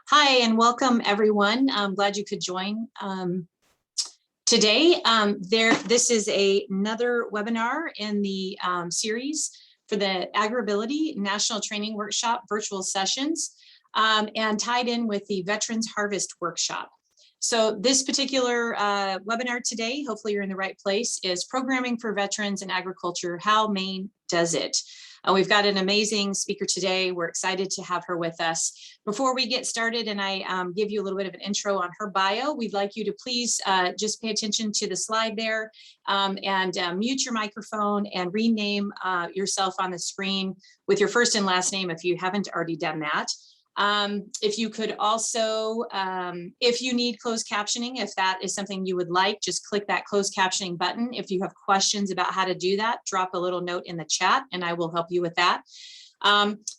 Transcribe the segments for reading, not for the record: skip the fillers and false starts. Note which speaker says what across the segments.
Speaker 1: Hi, and welcome everyone. I'm glad you could join today. This is another webinar in the series for the AgrAbility National Training Workshop virtual sessions and tied in with the Veterans Harvest Workshop. So this particular webinar today, hopefully you're in the right place, is Programming for Veterans in Agriculture, How Maine Does It. We've got an amazing speaker today. We're excited to have her with us. Before we get started and I give you a little bit of an intro on her bio, we'd like you to please just pay attention to the slide there and mute your microphone and rename yourself on the screen with your first and last name if you haven't already done that. If you could also, if you need closed captioning, if that is something you would like, just click that closed captioning button. If you have questions about how to do that, drop a little note in the chat and I will help you with that.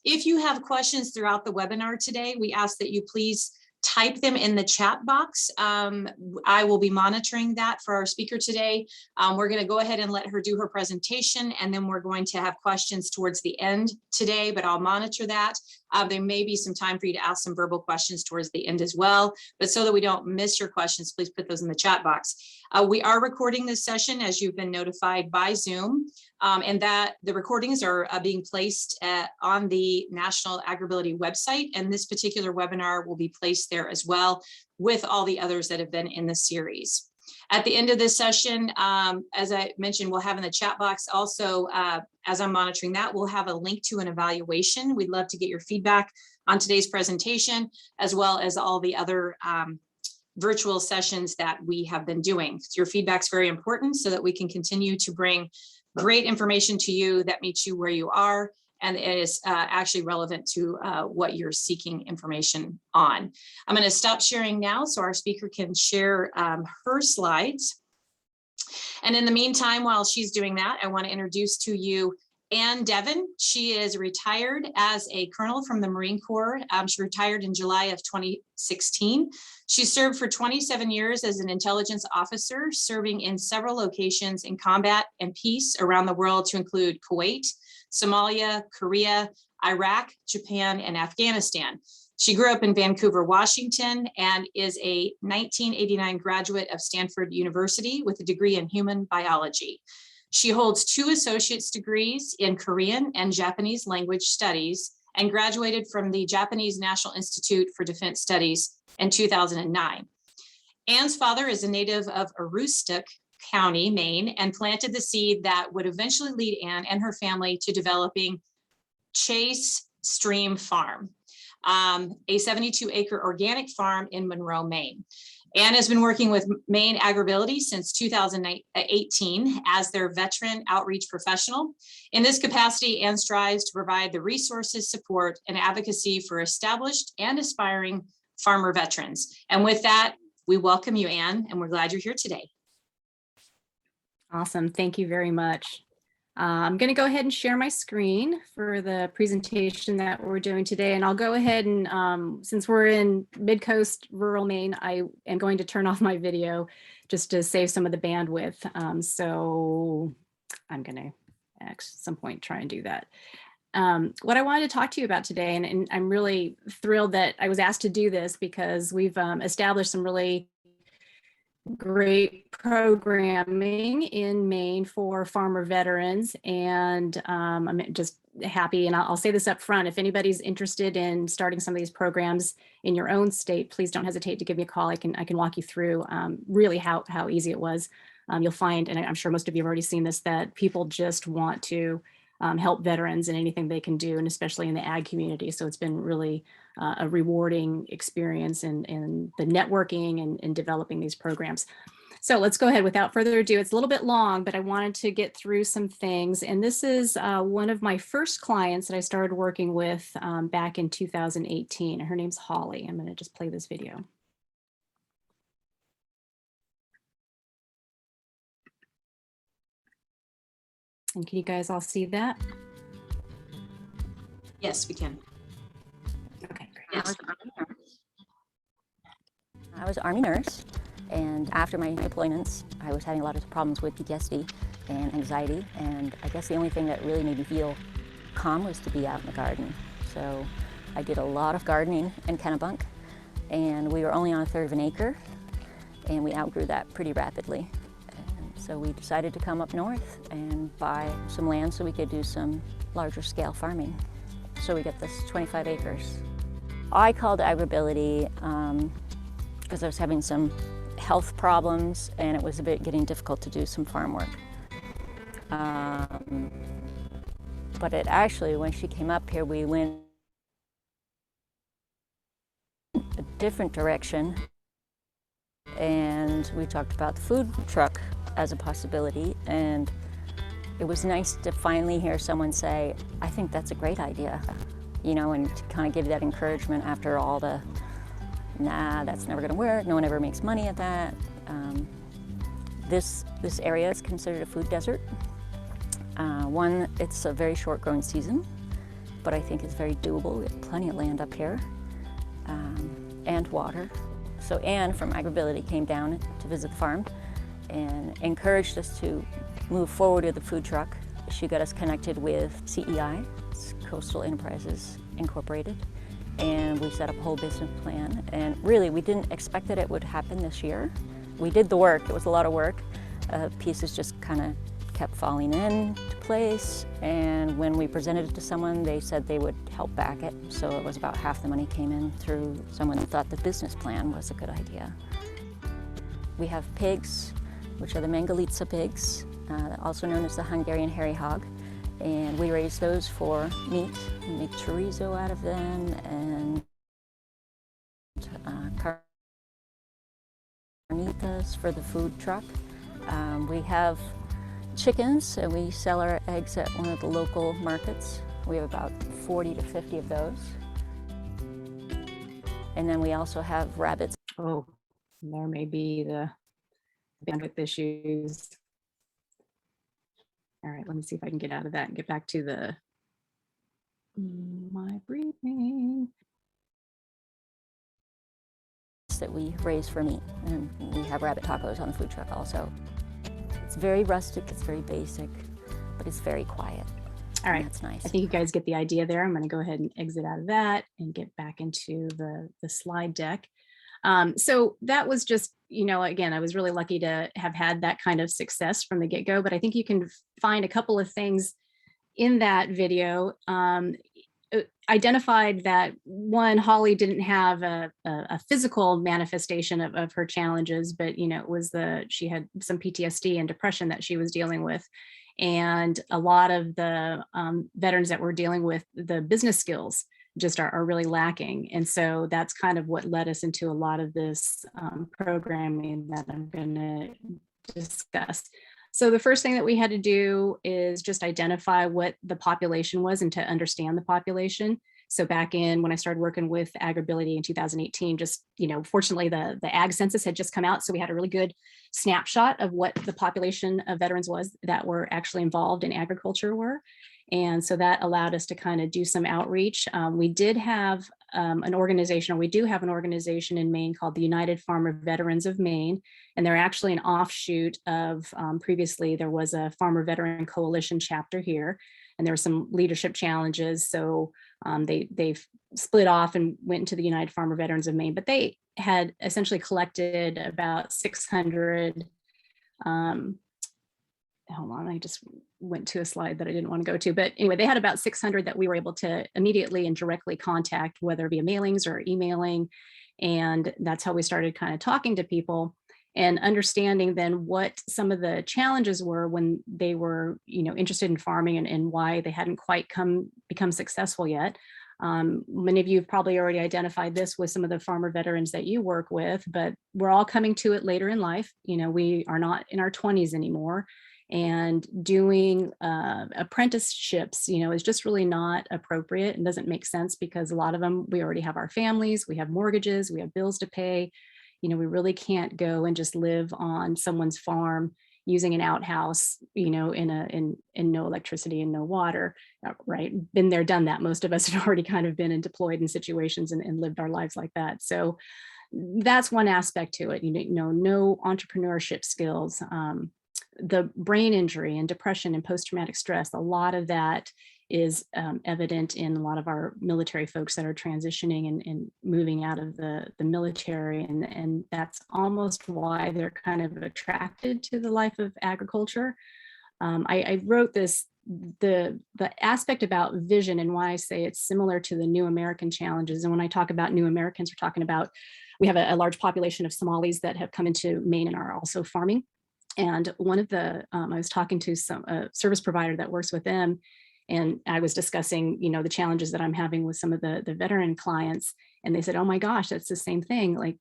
Speaker 1: If you have questions throughout the webinar today, we ask that you please type them in the chat box. I will be monitoring that for our speaker today. We're going to go ahead and let her do her presentation, and then we're going to have questions towards the end today, but I'll monitor that. There may be some time for you to ask some verbal questions towards the end as well, but so that we don't miss your questions, please put those in the chat box. We are recording this session, as you've been notified, by Zoom, and that the recordings are being placed on the National AgrAbility website, and this particular webinar will be placed there as well with all the others that have been in the series. At the end of this session, as I mentioned, we'll have in the chat box also, as I'm monitoring that, we'll have a link to an evaluation. We'd love to get your feedback on today's presentation, as well as all the other virtual sessions that we have been doing. Your feedback's very important so that we can continue to bring great information to you that meets you where you are and is actually relevant to what you're seeking information on. I'm going to stop sharing now so our speaker can share her slides. And in the meantime, while she's doing that, I want to introduce to you Ann Devon. She is retired as a colonel from the Marine Corps. She retired in July of 2016. She served for 27 years as an intelligence officer, serving in several locations in combat and peace around the world to include Kuwait, Somalia, Korea, Iraq, Japan, and Afghanistan. She grew up in Vancouver, Washington, and is a 1989 graduate of Stanford University with a degree in human biology. She holds 2 associate's degrees in Korean and Japanese language studies and graduated from the Japanese National Institute for Defense Studies in 2009. Ann's father is a native of Aroostook County, Maine, and planted the seed that would eventually lead Ann and her family to developing Chase Stream Farm, a 72-acre organic farm in Monroe, Maine. Ann has been working with Maine AgrAbility since 2018 as their veteran outreach professional. In this capacity, Ann strives to provide the resources, support, and advocacy for established and aspiring farmer veterans. And with that, we welcome you, Ann, and we're glad you're here today.
Speaker 2: Awesome. Thank you very much. I'm going to go ahead and share my screen for the presentation that we're doing today. And I'll go ahead and since we're in mid-coast rural Maine, I am going to turn off my video just to save some of the bandwidth. So I'm going to at some point try and do that. What I wanted to talk to you about today, and I'm really thrilled that I was asked to do this because we've established some really great programming in Maine for farmer veterans, and I'm just happy, and I'll say this up front, if anybody's interested in starting some of these programs in your own state, please don't hesitate to give me a call. I can walk you through really how easy it was. You'll find, and I'm sure most of you have already seen this, that people just want to help veterans in anything they can do, and especially in the ag community. So it's been really a rewarding experience in the networking and developing these programs. So let's go ahead without further ado. It's a little bit long, but I wanted to get through some things. And this is one of my first clients that I started working with back in 2018. Her name's Holly. I'm going to just play this video. And can you guys all see that?
Speaker 1: Yes, we can.
Speaker 2: Okay, great.
Speaker 3: Yes. I was Army nurse, and after my deployments, I was having a lot of problems with PTSD and anxiety, and I guess the only thing that really made me feel calm was to be out in the garden. So I did a lot of gardening in Kennebunk, and we were only on 1/3 of an acre, and we outgrew that pretty rapidly. And so we decided to come up north and buy some land so we could do some larger scale farming. So we got this 25 acres. I called AgrAbility because I was having some health problems and it was a bit getting difficult to do some farm work. But it actually, when she came up here, we went a different direction, and we talked about the food truck as a possibility, and it was nice to finally hear someone say, I think that's a great idea, you know, and to kind of give that encouragement after all the, nah, that's never gonna work, no one ever makes money at that. This area is considered a food desert. One, it's a very short growing season, but I think it's very doable. We have plenty of land up here, and water. So Anne from AgrAbility came down to visit the farm and encouraged us to move forward with the food truck. She got us connected with CEI, it's Coastal Enterprises Incorporated, and we set up a whole business plan. And really, we didn't expect that it would happen this year. We did the work, it was a lot of work. Pieces just kind of kept falling into place, and when we presented it to someone, they said they would help back it. So it was about half the money came in through someone who thought the business plan was a good idea. We have pigs, which are the Mangalitsa pigs, also known as the Hungarian hairy hog, and we raise those for meat. We make chorizo out of them and carnitas for the food truck. We have chickens, so we sell our eggs at one of the local markets. We have about 40 to 50 of those. And then we also have rabbits.
Speaker 2: Oh, there may be the bandwidth issues. All right, let me see if I can get out of that and get back to the my briefing.
Speaker 3: That we raise for meat, and we have rabbit tacos on the food truck also. It's very rustic, it's very basic, but it's very quiet.
Speaker 2: All right,
Speaker 3: that's nice.
Speaker 2: I think you guys get the idea there. I'm going to go ahead and exit out of that and get back into the slide deck. So that was just, you know, again, I was really lucky to have had that kind of success from the get-go, but I think you can find a couple of things in that video. Identified that one, Holly didn't have a physical manifestation of her challenges, but you know, it was she had some PTSD and depression that she was dealing with. And a lot of the veterans that we're dealing with, the business skills just are really lacking. And so that's kind of what led us into a lot of this programming that I'm going to discuss. So the first thing that we had to do is just identify what the population was and to understand the population. So back in when I started working with AgrAbility in 2018, just, you know, fortunately the ag census had just come out. So we had a really good snapshot of what the population of veterans was that were actually involved in agriculture were. And so that allowed us to kind of do some outreach. We did have an organization, or we do have an organization in Maine called the United Farmer Veterans of Maine. And they're actually an offshoot of, previously there was a Farmer Veteran Coalition chapter here, and there were some leadership challenges. So they've split off and went into the United Farmer Veterans of Maine, but they had essentially collected about 600, hold on, I just went to a slide that I didn't want to go to, but anyway, they had about 600 that we were able to immediately and directly contact, whether via mailings or emailing. And that's how we started kind of talking to people and understanding then what some of the challenges were when they were, you know, interested in farming and why they hadn't quite become successful yet. Many of you have probably already identified this with some of the farmer veterans that you work with, but we're all coming to it later in life. You know, we are not in our 20s anymore. And doing apprenticeships, you know, is just really not appropriate and doesn't make sense because a lot of them, we already have our families, we have mortgages, we have bills to pay. You know, we really can't go and just live on someone's farm using an outhouse, you know, in no electricity and no water, right? Been there, done that. Most of us had already kind of been deployed in situations and lived our lives like that. So that's one aspect to it. You know, no entrepreneurship skills. The brain injury and depression and post-traumatic stress, a lot of that is evident in a lot of our military folks that are transitioning and moving out of the military. And that's almost why they're kind of attracted to the life of agriculture. I wrote this, the aspect about vision and why I say it's similar to the New American challenges. And when I talk about New Americans, we're talking about, we have a large population of Somalis that have come into Maine and are also farming. And one of the, I was talking to a service provider that works with them, and I was discussing, the challenges that I'm having with some of the veteran clients. And they said, oh my gosh, that's the same thing. Like,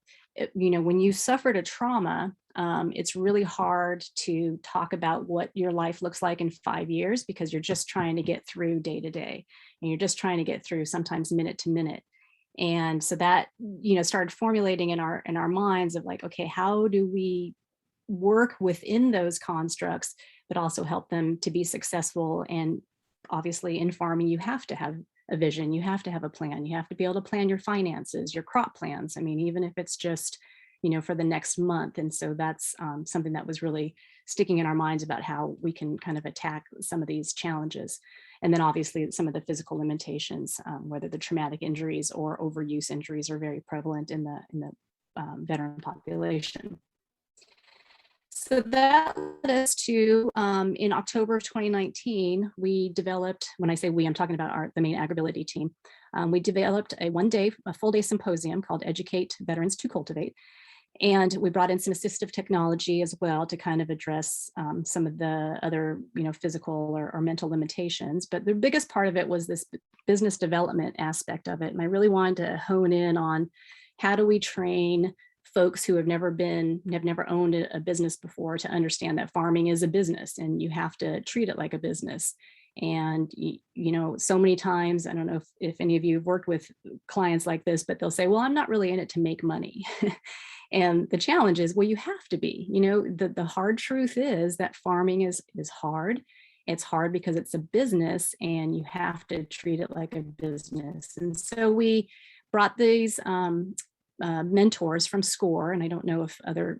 Speaker 2: when you suffered a trauma, it's really hard to talk about what your life looks like in 5 years, because you're just trying to get through day to day, and you're just trying to get through sometimes minute to minute. And so that, started formulating in our minds of like, okay, how do we work within those constructs, but also help them to be successful? And obviously in farming, you have to have a vision, you have to have a plan, you have to be able to plan your finances, your crop plans. I mean, even if it's just, for the next month. And so that's something that was really sticking in our minds about how we can kind of attack some of these challenges. And then obviously some of the physical limitations, whether the traumatic injuries or overuse injuries are very prevalent in the veteran population. So that led us to, in October of 2019, we developed, when I say we, I'm talking about the Maine AgrAbility team. We developed a full day symposium called Educate Veterans to Cultivate. And we brought in some assistive technology as well to kind of address some of the other, physical or mental limitations. But the biggest part of it was this business development aspect of it. And I really wanted to hone in on how do we train folks who have never owned a business before to understand that farming is a business and you have to treat it like a business. And, so many times, I don't know if any of you have worked with clients like this, but they'll say, well, I'm not really in it to make money. And the challenge is, well, you have to be, the hard truth is that farming is hard. It's hard because it's a business and you have to treat it like a business. And so we brought these mentors from SCORE, and I don't know if other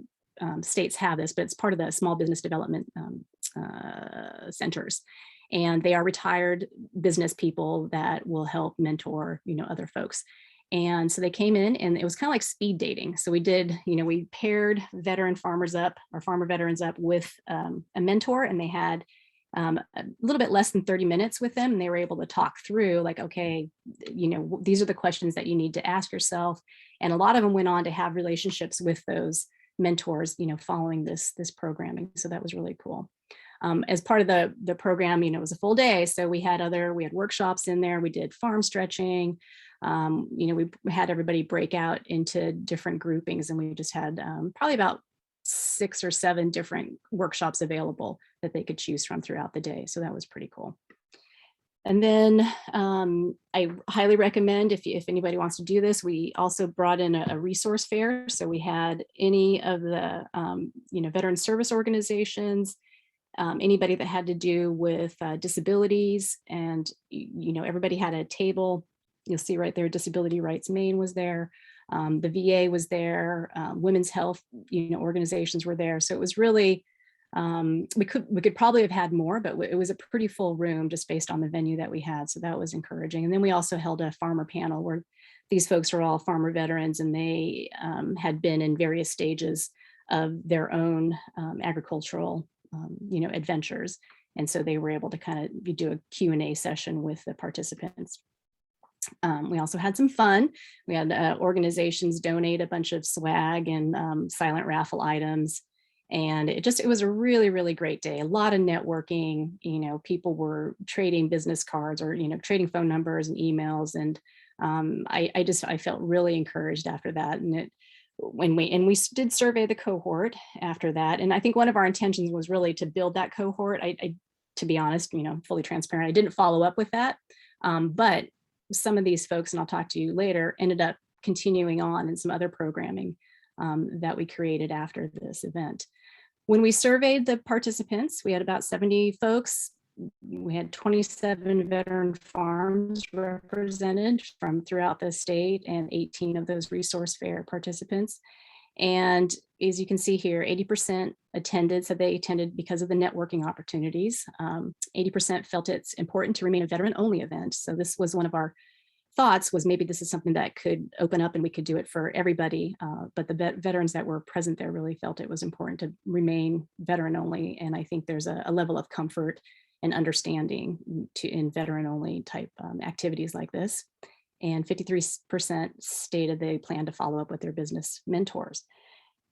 Speaker 2: states have this, but it's part of the small business development centers. And they are retired business people that will help mentor, other folks. And so they came in and it was kind of like speed dating. So we did, we paired veteran farmers up, or farmer veterans up with a mentor, and they had a little bit less than 30 minutes with them. And they were able to talk through like, okay, these are the questions that you need to ask yourself. And a lot of them went on to have relationships with those mentors, following this programming. So that was really cool. As part of the program, it was a full day. So we had workshops in there. We did farm stretching. We had everybody break out into different groupings, and we just had probably about 6 or 7 different workshops available that they could choose from throughout the day. So that was pretty cool. And then I highly recommend, if anybody wants to do this, we also brought in a resource fair. So we had any of the veteran service organizations, anybody that had to do with disabilities, and everybody had a table. You'll see right there, Disability Rights Maine was there, the VA was there, women's health organizations were there. So it was really, we could probably have had more, but it was a pretty full room just based on the venue that we had. So that was encouraging. And then we also held a farmer panel where these folks were all farmer veterans, and they had been in various stages of their own agricultural adventures. And so they were able to kind of do a Q&A session with the participants. We also had some fun. We had organizations donate a bunch of swag and silent raffle items. And it was a really, really great day. A lot of networking, people were trading business cards or, trading phone numbers and emails. And I felt really encouraged after that. And we did survey the cohort after that. And I think one of our intentions was really to build that cohort. I to be honest, fully transparent, I didn't follow up with that. But some of these folks, and I'll talk to you later, ended up continuing on in some other programming that we created after this event. When we surveyed the participants, we had about 70 folks. We had 27 veteran farms represented from throughout the state and 18 of those resource fair participants. And as you can see here, 80% attended, so they attended because of the networking opportunities. 80% felt it's important to remain a veteran-only event. So this was one of our thoughts, was maybe this is something that could open up and we could do it for everybody. But the veterans that were present there really felt it was important to remain veteran-only. And I think there's a level of comfort and understanding in veteran-only type activities like this. And 53% stated they plan to follow up with their business mentors.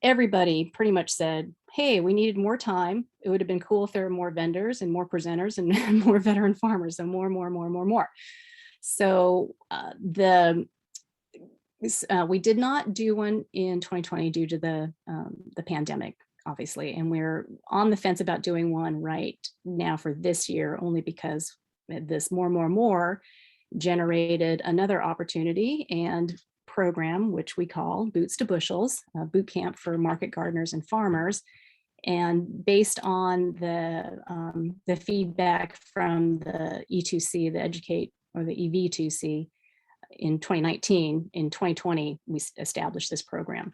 Speaker 2: Everybody pretty much said, hey, we needed more time. It would have been cool if there were more vendors and more presenters and more veteran farmers, so more. So we did not do one in 2020 due to the pandemic, obviously, and we're on the fence about doing one right now for this year, only because this more generated another opportunity and program, which we call Boots to Bushels, boot camp for market gardeners and farmers. And based on the feedback from the E2C, the Educate or the EV2C in 2019, in 2020, we established this program.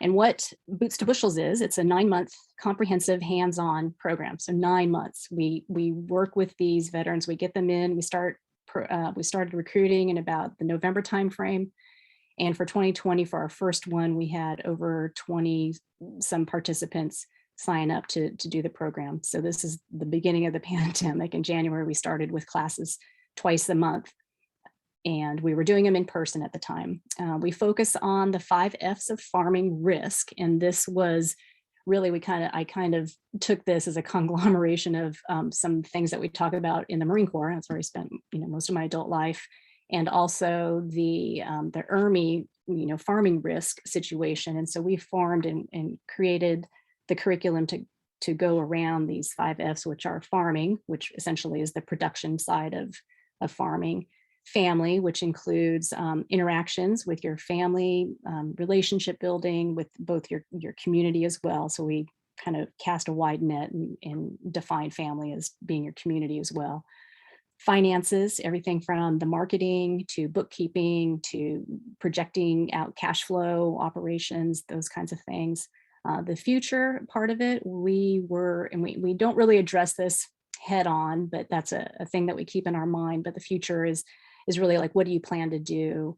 Speaker 2: And what Boots to Bushels is, it's a 9-month comprehensive hands-on program. So 9 months, we work with these veterans, we get them in, we started recruiting in about the November timeframe. And for 2020, for our first one, we had over 20 some participants sign up to do the program. So this is the beginning of the pandemic. In January, we started with classes twice a month, and we were doing them in person at the time. We focus on the 5 F's of farming risk. And this was really, I kind of took this as a conglomeration of some things that we talk about in the Marine Corps. That's where I spent most of my adult life. And also the ERMI, farming risk situation. And so we formed and created the curriculum to go around these 5 F's, which are farming, which essentially is the production side of farming; family, which includes interactions with your family, relationship building with both your community as well. So we kind of cast a wide net and define family as being your community as well. Finances, everything from the marketing to bookkeeping to projecting out cash flow operations, those kinds of things. The future part of it, we don't really address this head on, but that's a thing that we keep in our mind. But the future is really like, what do you plan to do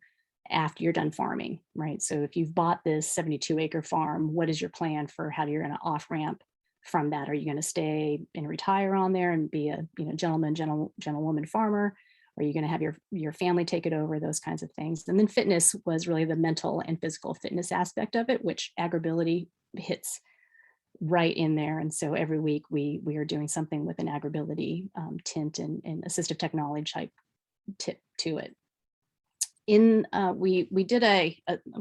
Speaker 2: after you're done farming, right? So if you've bought this 72-acre farm, what is your plan for how you're going to off-ramp from that? Are you going to stay and retire on there and be a gentlewoman farmer? Or are you going to have your family take it over? Those kinds of things. And then fitness was really the mental and physical fitness aspect of it, which AgrAbility hits right in there. And so every week we are doing something with an AgrAbility tint and assistive technology type tip to it. We did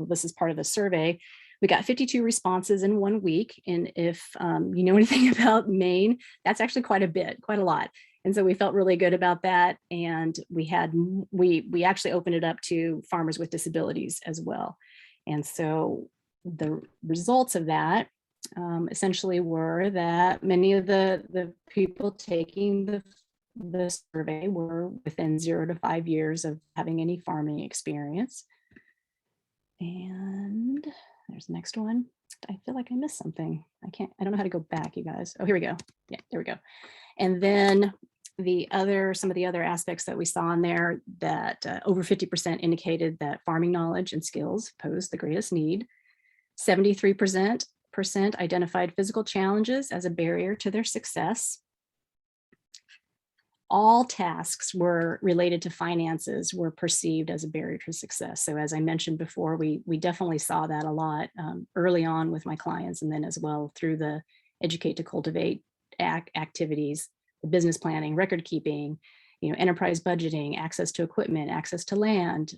Speaker 2: this is part of the survey. We got 52 responses in 1 week. And if you know anything about Maine, that's actually quite a lot. And so we felt really good about that. And we actually opened it up to farmers with disabilities as well. And so the results of that essentially were that many of the people taking the survey were within 0 to 5 years of having any farming experience. And there's the next one. I feel like I missed something. I don't know how to go back, you guys. Oh, here we go. Yeah, there we go. And then some of the other aspects that we saw in there, that over 50% indicated that farming knowledge and skills pose the greatest need. 73% identified physical challenges as a barrier to their success. All tasks were related to finances were perceived as a barrier to success. So as I mentioned before, we definitely saw that a lot early on with my clients, and then as well through the Educate to Cultivate activities, the business planning, record keeping, enterprise budgeting, access to equipment, access to land,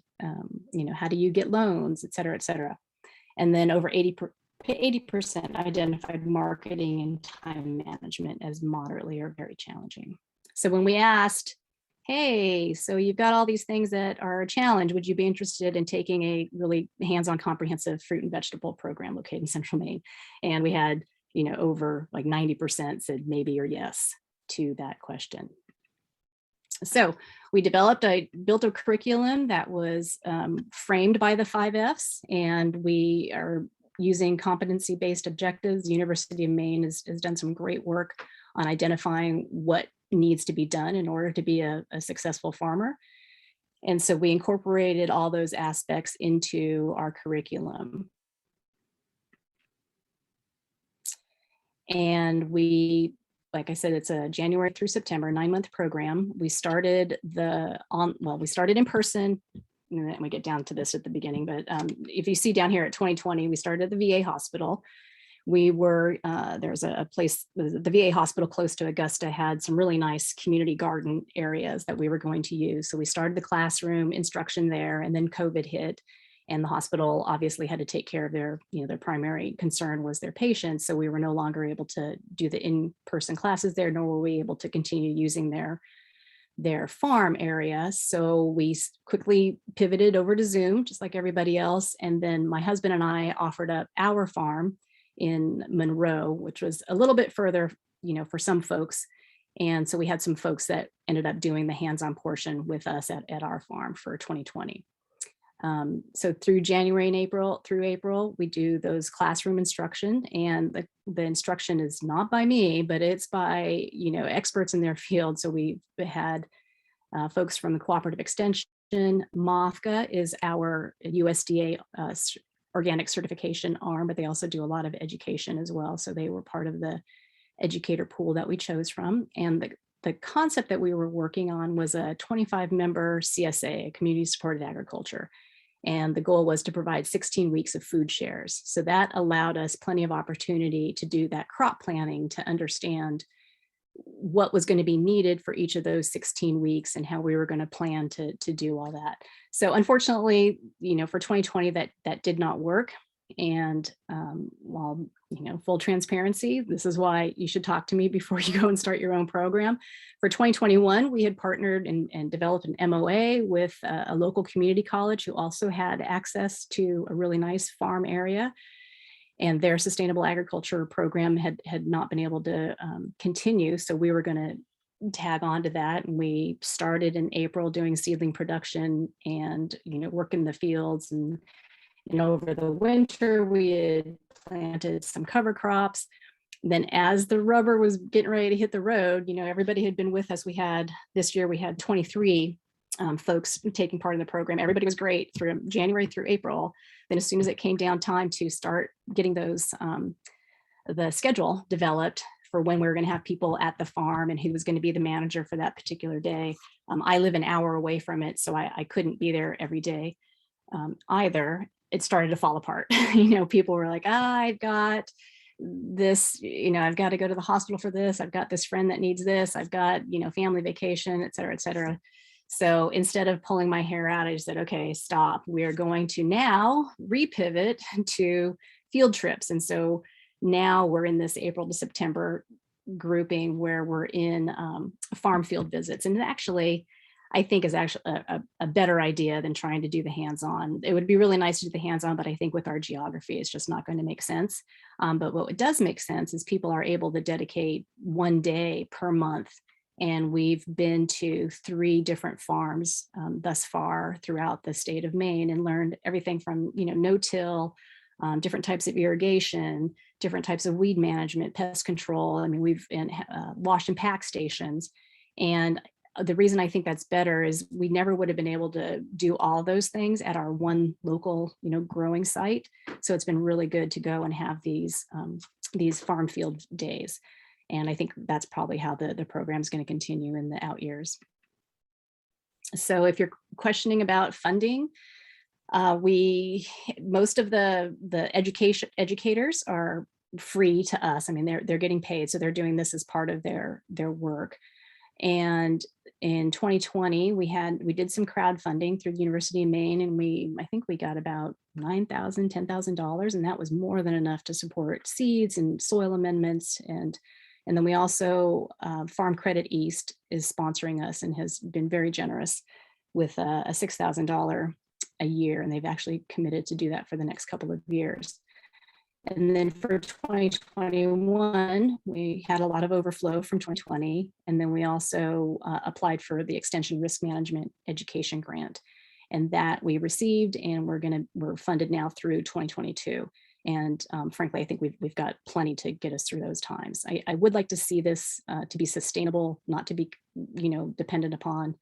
Speaker 2: how do you get loans, et cetera, et cetera. And then over 80% identified marketing and time management as moderately or very challenging. So when we asked, hey, so you've got all these things that are a challenge, would you be interested in taking a really hands-on comprehensive fruit and vegetable program located in Central Maine? And we had, over like 90% said maybe or yes to that question. So we built a curriculum that was framed by the 5 F's, and we are using competency-based objectives. The University of Maine has done some great work on identifying what needs to be done in order to be a successful farmer. And so we incorporated all those aspects into our curriculum. And we, like I said, it's a January through September 9-month program. We started we started in person, and then we get down to this at the beginning, but if you see down here at 2020, we started at the VA hospital. We were, there's a place, the VA hospital close to Augusta had some really nice community garden areas that we were going to use. So we started the classroom instruction there, and then COVID hit, and the hospital obviously had to take care of their, their primary concern was their patients. So we were no longer able to do the in-person classes there, nor were we able to continue using their farm area. So we quickly pivoted over to Zoom, just like everybody else. And then my husband and I offered up our farm in Monroe, which was a little bit further, for some folks. And so we had some folks that ended up doing the hands-on portion with us at our farm for 2020. So through January and April, we do those classroom instruction, and the instruction is not by me, but it's by, experts in their field. So we've had folks from the Cooperative Extension. MOFGA is our USDA organic certification arm, but they also do a lot of education as well. So they were part of the educator pool that we chose from. And the concept that we were working on was a 25-member CSA, Community Supported Agriculture. And the goal was to provide 16 weeks of food shares. So that allowed us plenty of opportunity to do that crop planning, to understand what was going to be needed for each of those 16 weeks and how we were going to plan to do all that. So unfortunately, for 2020, that did not work. And while, full transparency, this is why you should talk to me before you go and start your own program. For 2021, we had partnered and developed an MOA with a local community college who also had access to a really nice farm area. And their sustainable agriculture program had not been able to continue. So we were going to tag on to that. And we started in April doing seedling production and, work in the fields. And over the winter, we had planted some cover crops. Then as the rubber was getting ready to hit the road, everybody had been with us. This year we had 23 folks taking part in the program. Everybody was great through January through April. Then as soon as it came down time to start getting those, the schedule developed for when we were going to have people at the farm and who was going to be the manager for that particular day. I live an hour away from it, so I couldn't be there every day either. It started to fall apart. People were like, I've got this, I've got to go to the hospital for this. I've got this friend that needs this. I've got, family vacation, et cetera, et cetera. So instead of pulling my hair out, I just said, okay, stop. We are going to now repivot to field trips. And so now we're in this April to September grouping where we're in farm field visits. And actually, I think is actually a better idea than trying to do the hands-on. It would be really nice to do the hands-on, but I think with our geography, it's just not going to make sense. But what does make sense is people are able to dedicate one day per month. And we've been to 3 different farms thus far throughout the state of Maine and learned everything from, no-till, different types of irrigation, different types of weed management, pest control. I mean, we've been wash and pack stations. And the reason I think that's better is we never would have been able to do all those things at our one local, growing site. So it's been really good to go and have these farm field days. And I think that's probably how the program is going to continue in the out years. So if you're questioning about funding, most of the educators are free to us. I mean, they're getting paid, so they're doing this as part of their work. And in 2020, we did some crowdfunding through the University of Maine, and I think we got about $9,000, $10,000, and that was more than enough to support seeds and soil amendments. And then we also, Farm Credit East is sponsoring us and has been very generous with a $6,000 a year, and they've actually committed to do that for the next couple of years. And then for 2021, we had a lot of overflow from 2020. And then we also applied for the Extension Risk Management Education Grant. And that we received, and we're funded now through 2022. And frankly, I think we've got plenty to get us through those times. I would like to see this to be sustainable, not to be, dependent upon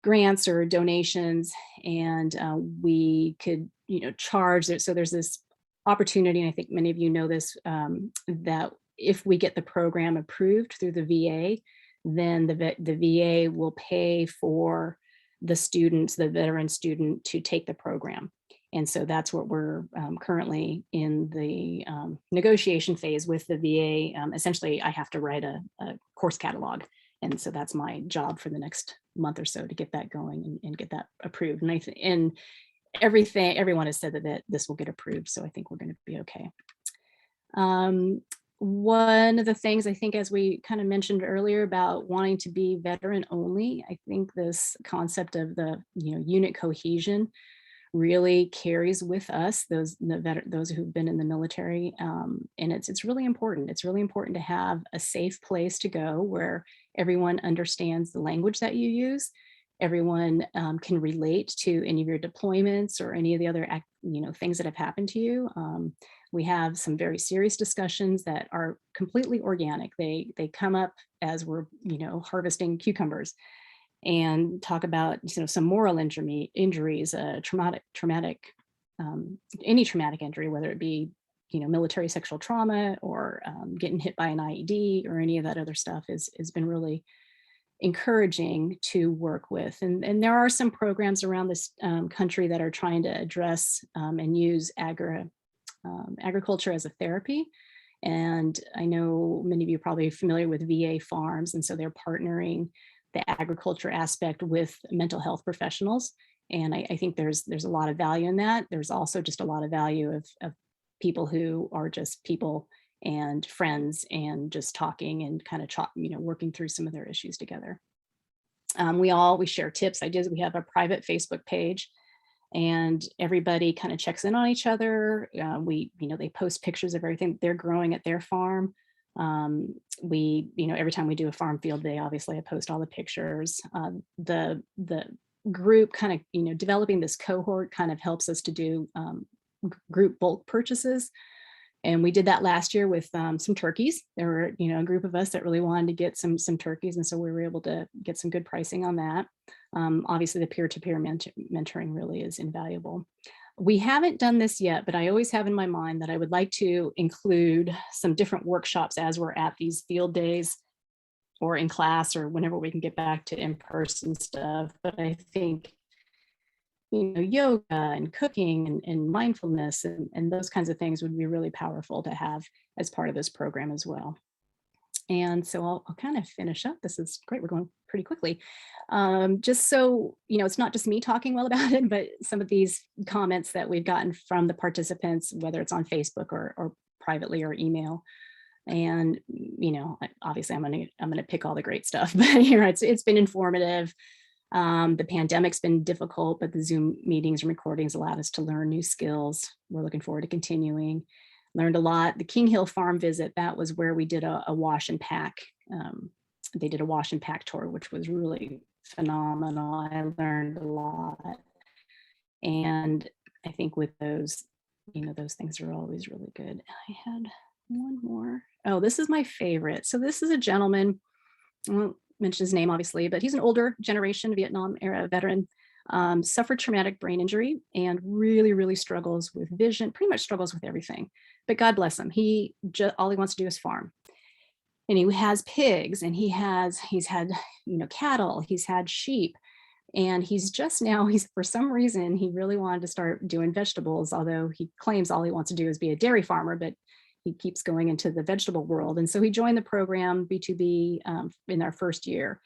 Speaker 2: grants or donations, and we could, charge. So there's this opportunity, and I think many of you know this, that if we get the program approved through the VA, then the VA will pay for the students, the veteran student, to take the program. And so that's what we're currently in the negotiation phase with the VA. Essentially, I have to write a course catalog. And so that's my job for the next month or so to get that going and get that approved. And everyone has said that this will get approved. So I think we're going to be okay. One of the things I think, as we kind of mentioned earlier about wanting to be veteran only, I think this concept of the unit cohesion really carries with us those who've been in the military, and it's really important. It's really important to have a safe place to go where everyone understands the language that you use. Everyone can relate to any of your deployments or any of the other things that have happened to you. We have some very serious discussions that are completely organic. They come up as we're harvesting cucumbers, and talk about some moral injuries, traumatic, any traumatic injury, whether it be military sexual trauma or getting hit by an IED or any of that other stuff has been really encouraging to work with. And there are some programs around this country that are trying to address and use agriculture as a therapy. And I know many of you are probably familiar with VA farms, and so they're partnering the agriculture aspect with mental health professionals. And I think there's a lot of value in that. There's also just a lot of value of people who are just people and friends and just talking and kind of working through some of their issues together. We share tips, ideas. We have a private Facebook page, and everybody kind of checks in on each other. They post pictures of everything they're growing at their farm. Every time we do a farm field day, obviously I post all the pictures. The group kind of, developing this cohort kind of helps us to do group bulk purchases. And we did that last year with some turkeys. There were, a group of us that really wanted to get some turkeys. And so we were able to get some good pricing on that. Obviously the peer-to-peer mentoring really is invaluable. We haven't done this yet, but I always have in my mind that I would like to include some different workshops as we're at these field days or in class or whenever we can get back to in-person stuff. But I think, yoga and cooking and mindfulness and those kinds of things would be really powerful to have as part of this program as well. And so I'll kind of finish up. This is great. We're going pretty quickly. Just so, it's not just me talking well about it, but some of these comments that we've gotten from the participants, whether it's on Facebook or privately or email. And, obviously I'm going to pick all the great stuff, but it's been informative. The pandemic's been difficult, but the Zoom meetings and recordings allowed us to learn new skills. We're looking forward to continuing. Learned a lot. The King Hill farm visit, that was where we did a wash and pack. They did a wash and pack tour, which was really phenomenal. I learned a lot. And I think with those, those things are always really good. I had one more. Oh, this is my favorite. So this is a gentleman, I won't mention his name obviously, but he's an older generation Vietnam era veteran. Suffered traumatic brain injury and really struggles with vision, pretty much struggles with everything. But God bless him. All he wants to do is farm. And he has pigs, and he's had, cattle, he's had sheep. And he's for some reason, he really wanted to start doing vegetables, although he claims all he wants to do is be a dairy farmer, but he keeps going into the vegetable world. And so he joined the program B2B in our first year.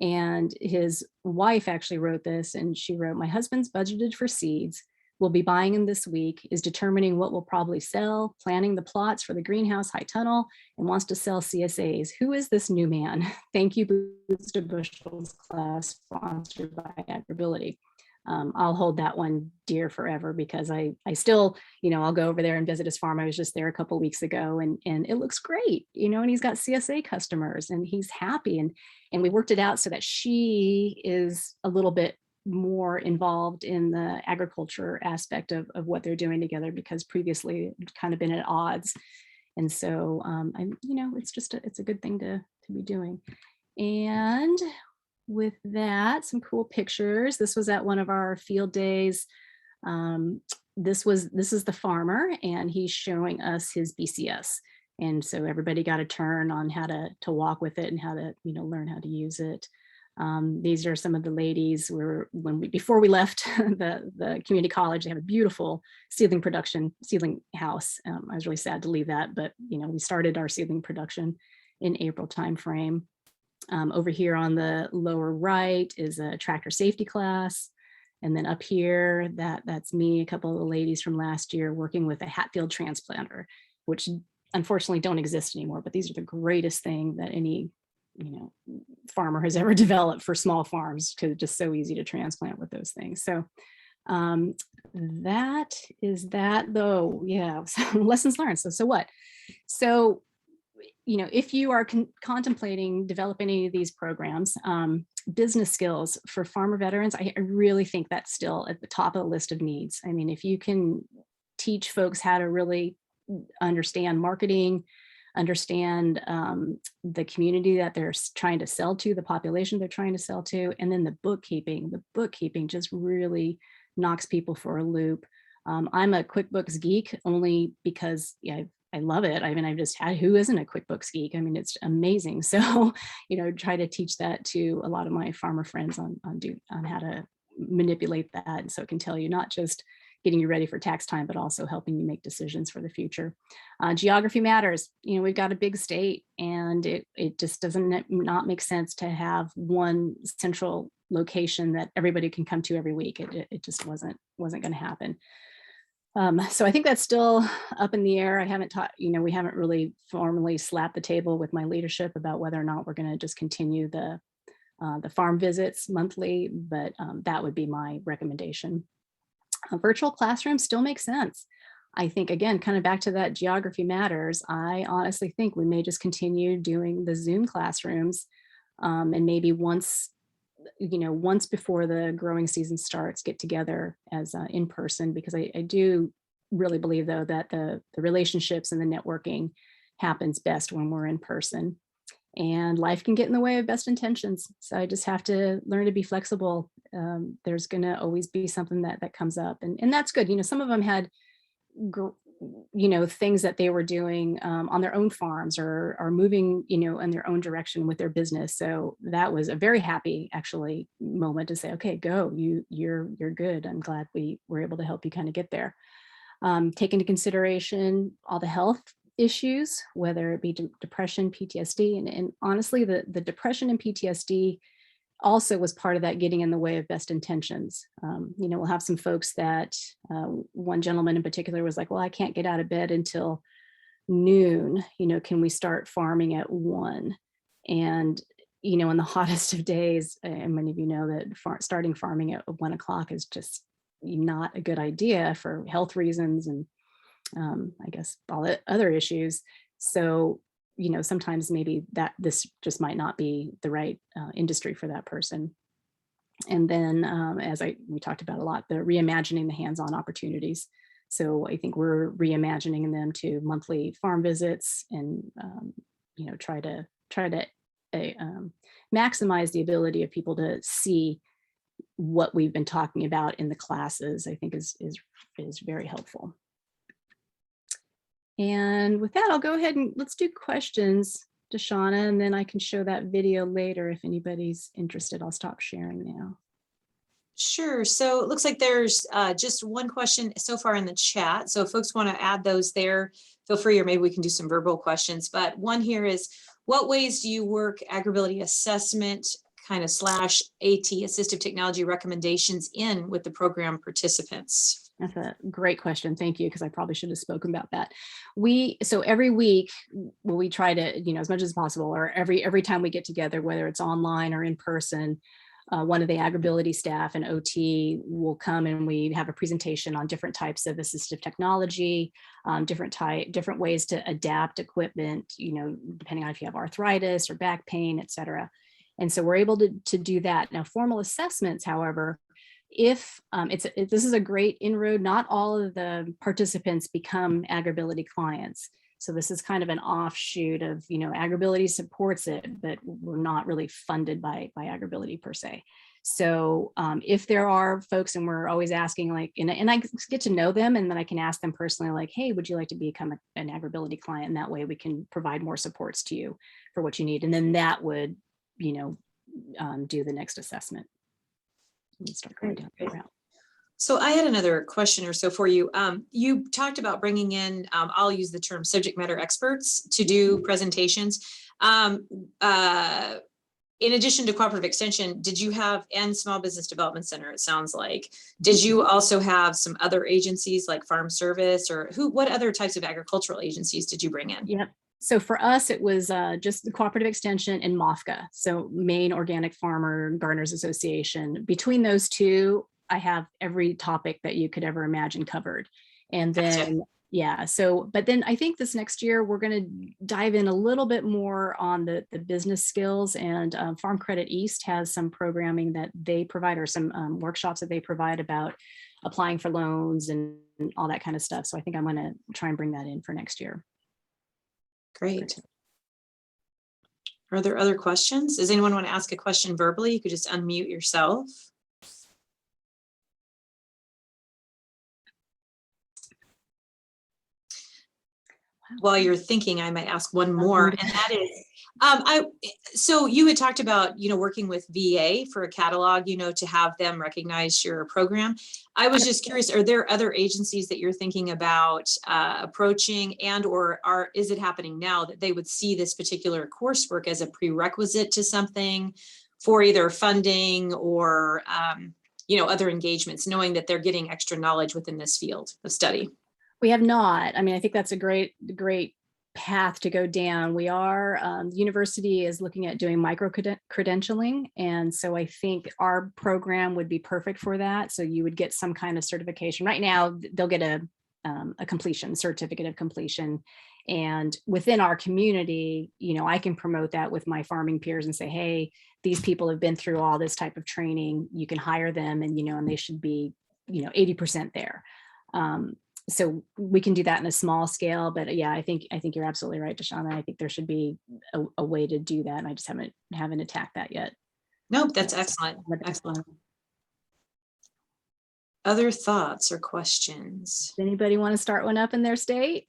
Speaker 2: And his wife actually wrote this, and she wrote, "My husband's budgeted for seeds, will be buying them this week, is determining what will probably sell, planning the plots for the greenhouse high tunnel, and wants to sell CSAs. Who is this new man? Thank you, Boots to Bushels class sponsored by AgrAbility." I'll hold that one dear forever, because I still, I'll go over there and visit his farm. I was just there a couple of weeks ago, and it looks great, and he's got CSA customers and he's happy. And we worked it out so that she is a little bit more involved in the agriculture aspect of what they're doing together, because previously it'd kind of been at odds. And so it's a good thing to be doing. And with that, some cool pictures. This was at one of our field days. This is the farmer, and he's showing us his BCS. And so everybody got a turn on how to walk with it and how to, learn how to use it. These are some of the ladies before we left the community college. They have a beautiful seedling house. I was really sad to leave that, but we started our seedling production in April timeframe. Over here on the lower right is a tractor safety class. And then up here, that's me, a couple of the ladies from last year working with a Hatfield transplanter, which unfortunately don't exist anymore, but these are the greatest thing that any farmer has ever developed for small farms, because it's just so easy to transplant with those things. So that is that though. Yeah, so lessons learned. So what? So, if you are contemplating developing any of these programs, business skills for farmer veterans, I really think that's still at the top of the list of needs. I mean, if you can teach folks how to really understand marketing, understand the community that they're trying to sell to, the population they're trying to sell to, and then the bookkeeping just really knocks people for a loop. I'm a QuickBooks geek only because I love it. I mean, I've just had, who isn't a QuickBooks geek? I mean, it's amazing. So, try to teach that to a lot of my farmer friends on how to manipulate that. And so it can tell you not just getting you ready for tax time, but also helping you make decisions for the future. Geography matters. We've got a big state, and it just doesn't not make sense to have one central location that everybody can come to every week. It just wasn't going to happen. So I think that's still up in the air. I haven't we haven't really formally slapped the table with my leadership about whether or not we're going to just continue the farm visits monthly, but that would be my recommendation. Virtual classrooms still make sense. I think, again, kind of back to that geography matters. I honestly think we may just continue doing the Zoom classrooms, and maybe once before the growing season starts, get together as in person, because I do really believe, though, that the relationships and the networking happens best when we're in person. And life can get in the way of best intentions. So I just have to learn to be flexible. There's going to always be something that comes up. And that's good. Some of them had, things that they were doing on their own farms or moving, in their own direction with their business. So that was a very happy, actually, moment to say, okay, go, you're good. I'm glad we were able to help you kind of get there. Take into consideration all the health issues, whether it be depression, PTSD, and honestly, the depression and PTSD also was part of that getting in the way of best intentions. We'll have some folks that one gentleman in particular was like, well, I can't get out of bed until noon. Can we start farming at 1? And, in the hottest of days, and many of you know that starting farming at 1 o'clock is just not a good idea for health reasons and I guess all the other issues. So, sometimes maybe that this just might not be the right industry for that person. And then as we talked about a lot, the reimagining the hands-on opportunities. So I think we're reimagining them to monthly farm visits and, try to maximize the ability of people to see what we've been talking about in the classes. I think is very helpful. And with that, I'll go ahead and let's do questions, Deshauna, and then I can show that video later if anybody's interested. I'll stop sharing now.
Speaker 1: Sure. So it looks like there's just one question so far in the chat. So if folks want to add those there, feel free, or maybe we can do some verbal questions. But one here is, what ways do you work AgrAbility assessment kind of / AT assistive technology recommendations in with the program participants?
Speaker 2: That's a great question. Thank you, because I probably should have spoken about that. So every week, we try to, as much as possible, or every time we get together, whether it's online or in person, one of the AgrAbility staff and OT will come and we have a presentation on different types of assistive technology, different ways to adapt equipment, depending on if you have arthritis or back pain, et cetera. And so we're able to do that. Now, formal assessments, however, if this is a great inroad, not all of the participants become AgrAbility clients. So this is kind of an offshoot of, AgrAbility supports it, but we're not really funded by AgrAbility per se. So if there are folks, and we're always asking, like, and I get to know them, and then I can ask them personally, like, hey, would you like to become an AgrAbility client? And that way we can provide more supports to you for what you need. And then that would, do the next assessment. And start going down that route.
Speaker 1: So I had another question or so for you. You talked about bringing in, I'll use the term subject matter experts to do presentations. In addition to Cooperative Extension, did you have, and Small Business Development Center, it sounds like, did you also have some other agencies like Farm Service, or what other types of agricultural agencies did you bring in?
Speaker 2: Yep. So for us, it was just the Cooperative Extension and MOFGA, so Maine Organic Farmer Gardeners Association. Between those two, I have every topic that you could ever imagine covered. And then, yeah, so, but then I think this next year, we're going to dive in a little bit more on the business skills, and Farm Credit East has some programming that they provide, or some workshops that they provide about applying for loans and all that kind of stuff. So I think I'm going to try and bring that in for next year.
Speaker 1: Great. Are there other questions? Does anyone want to ask a question verbally? You could just unmute yourself. While you're thinking, I might ask one more, and that is, so you had talked about, working with VA for a catalog, to have them recognize your program. I was just curious, are there other agencies that you're thinking about approaching, and or is it happening now that they would see this particular coursework as a prerequisite to something for either funding or, other engagements, knowing that they're getting extra knowledge within this field of study?
Speaker 2: We have not. I mean, I think that's a great path to go down. We are, the university is looking at doing micro credentialing. And so I think our program would be perfect for that. So you would get some kind of certification. Right now, they'll get a certificate of completion. And within our community, I can promote that with my farming peers and say, hey, these people have been through all this type of training. You can hire them, and, and they should be, 80% there. So we can do that in a small scale, but yeah, I think you're absolutely right, Deshauna. I think there should be a way to do that, and I just haven't attacked that yet.
Speaker 1: Nope, that's excellent. Excellent. Other thoughts or questions?
Speaker 2: Does anybody want to start one up in their state?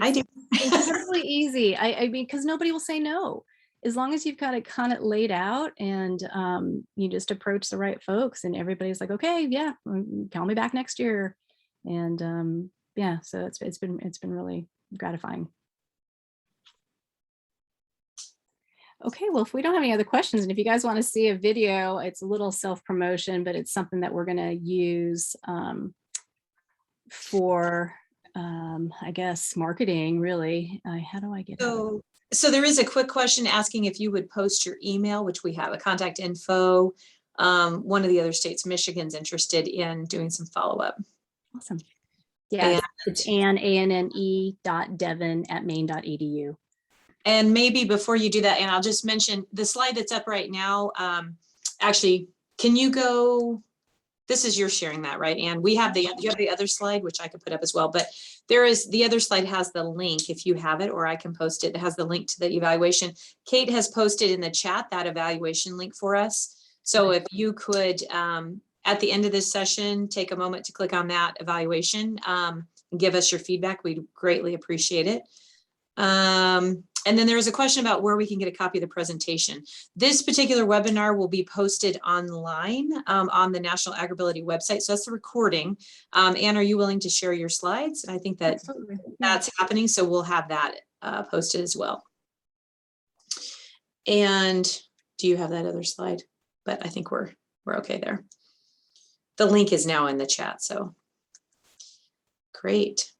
Speaker 1: I do.
Speaker 2: It's really easy. I mean, because nobody will say no, as long as you've got it kind of laid out, and you just approach the right folks, and everybody's like, okay, yeah, call me back next year. And yeah, so it's been really gratifying. Okay, well, if we don't have any other questions, and if you guys want to see a video, it's a little self-promotion, but it's something that we're going to use for, I guess, marketing, really. How do I get it?
Speaker 1: So there is a quick question asking if you would post your email, which we have a contact info. One of the other states, Michigan's interested in doing some follow-up.
Speaker 2: Awesome. Yeah, it's anne.devon@maine.edu.
Speaker 1: And maybe before you do that, and I'll just mention the slide that's up right now. Actually, can you go? This is you're sharing that, right? And you have the other slide, which I could put up as well. But the other slide has the link if you have it, or I can post it. It has the link to the evaluation. Kate has posted in the chat that evaluation link for us. So if you could, at the end of this session, take a moment to click on that evaluation and give us your feedback. We'd greatly appreciate it. And then there was a question about where we can get a copy of the presentation. This particular webinar will be posted online on the National AgrAbility website. So that's the recording. Anne, are you willing to share your slides? And I think that that's happening. So we'll have that posted as well. And do you have that other slide? But I think we're okay there. The link is now in the chat, so great.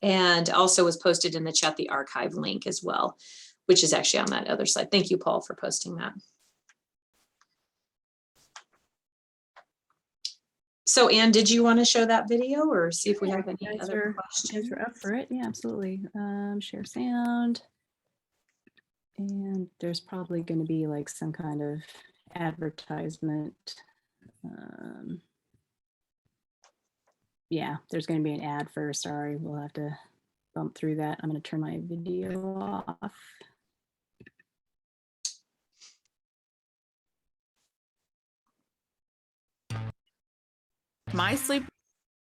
Speaker 1: And also was posted in the chat, the archive link as well, which is actually on that other slide. Thank you, Paul, for posting that. So Anne, did you want to show that video or see if we have any other questions?
Speaker 2: We're up for it. Yeah, absolutely. Share sound. And there's probably going to be like some kind of advertisement. Yeah, there's going to be an ad first. Sorry, we'll have to bump through that. I'm going to turn my video off.
Speaker 4: My Sleep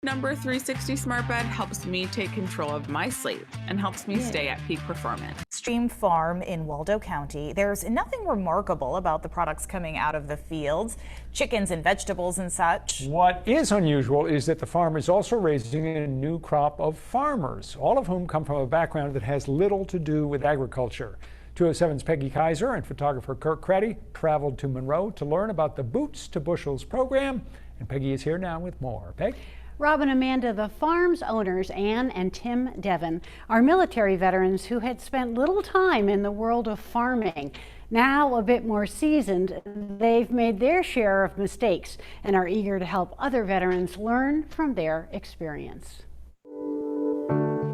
Speaker 4: Number 360 Smart Bed helps me take control of my sleep and helps me stay at peak performance.
Speaker 5: Stream Farm in Waldo County. There's nothing remarkable about the products coming out of the fields, chickens and vegetables and such.
Speaker 6: What is unusual is that the farm is also raising a new crop of farmers, all of whom come from a background that has little to do with agriculture. 207's Peggy Kaiser and photographer Kirk Creddy traveled to Monroe to learn about the Boots to Bushels program, and Peggy is here now with more. Peg?
Speaker 7: Rob and Amanda, the farm's owners, Ann and Tim Devon, are military veterans who had spent little time in the world of farming. Now a bit more seasoned, they've made their share of mistakes and are eager to help other veterans learn from their experience.